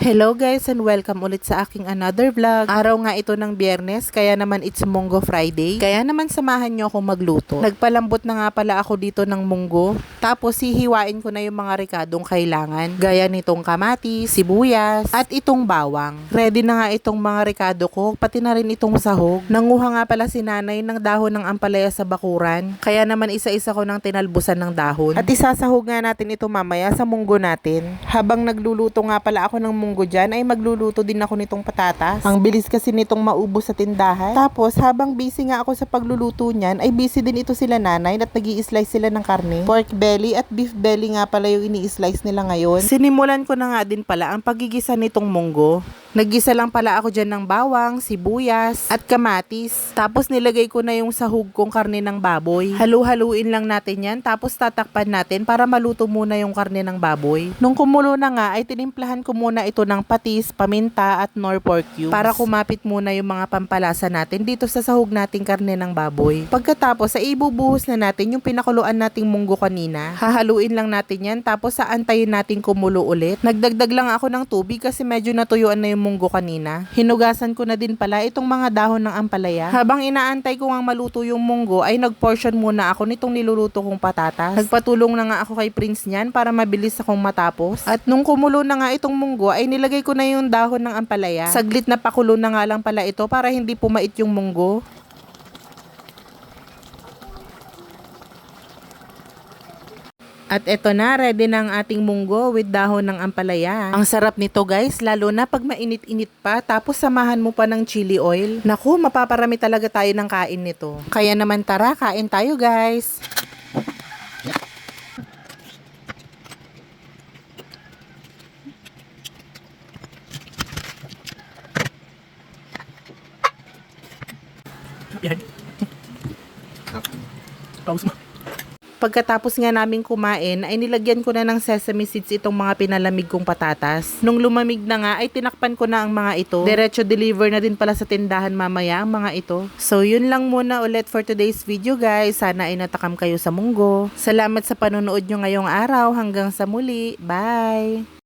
Hello guys and welcome ulit sa aking another vlog. Araw nga ito ng Biyernes, kaya naman it's Munggo Friday. Kaya naman samahan nyo akong magluto. Nagpalambot na nga pala ako dito ng munggo. Tapos hihiwain ko na yung mga rekadong kailangan. Gaya nitong kamatis, sibuyas, at itong bawang. Ready na nga itong mga rekado ko, pati na rin itong sahog. Nanguha nga pala si nanay ng dahon ng ampalaya sa bakuran. Kaya naman isa-isa ko ng tinalbusan ng dahon. At isasahog nga natin ito mamaya sa munggo natin. Habang nagluluto nga pala ako ng munggo dyan, ay magluluto din ako nitong patatas. Ang bilis kasi nitong maubos sa tindahan. Tapos habang busy nga ako sa pagluluto niyan, ay busy din ito sila nanay at nag-i-slice sila ng karne. Pork belly at beef belly nga pala yung ini-slice nila ngayon. Sinimulan ko na nga din pala ang pagigisa nitong munggo. Naggisa lang pala ako dyan ng bawang, sibuyas, at kamatis. Tapos nilagay ko na yung sahog kong karne ng baboy. Halu-haluin lang natin yan, tapos tatakpan natin para maluto muna yung karne ng baboy. Nung kumulo na nga, ay tinimplahan ko muna ito ng patis, paminta, at nor pork cubes. Para kumapit muna yung mga pampalasa natin dito sa sahog nating karne ng baboy. Pagkatapos, ay ibubuhos na natin yung pinakuluan nating munggo kanina. Hahaluin lang natin yan, tapos aantayin natin kumulo ulit. Nagdagdag lang ako ng tubig kasi medyo natuyuan na yung munggo kanina. Hinugasan ko na din pala itong mga dahon ng ampalaya. Habang inaantay ko ang maluto yung munggo, ay nagportion muna ako nitong niluluto kong patatas. Nagpatulong na nga ako kay Prince niyan para mabilis akong matapos. At nung kumulo na nga itong munggo, ay nilagay ko na yung dahon ng ampalaya. Saglit na pakulo na nga lang pala ito para hindi pumait yung munggo. At eto na, ready na ang ating munggo with dahon ng ampalaya. Ang sarap nito guys, lalo na pag mainit-init pa, tapos samahan mo pa ng chili oil. Naku, mapaparami talaga tayo ng kain nito. Kaya naman tara, kain tayo guys. Yan. Pause mo. Pagkatapos nga namin kumain, ay nilagyan ko na ng sesame seeds itong mga pinalamig kong patatas. Nung lumamig na nga, ay tinakpan ko na ang mga ito. Diretso deliver na din pala sa tindahan mamaya ang mga ito. So yun lang muna ulit for today's video guys. Sana ay natakam kayo sa munggo. Salamat sa panonood nyo ngayong araw. Hanggang sa muli. Bye!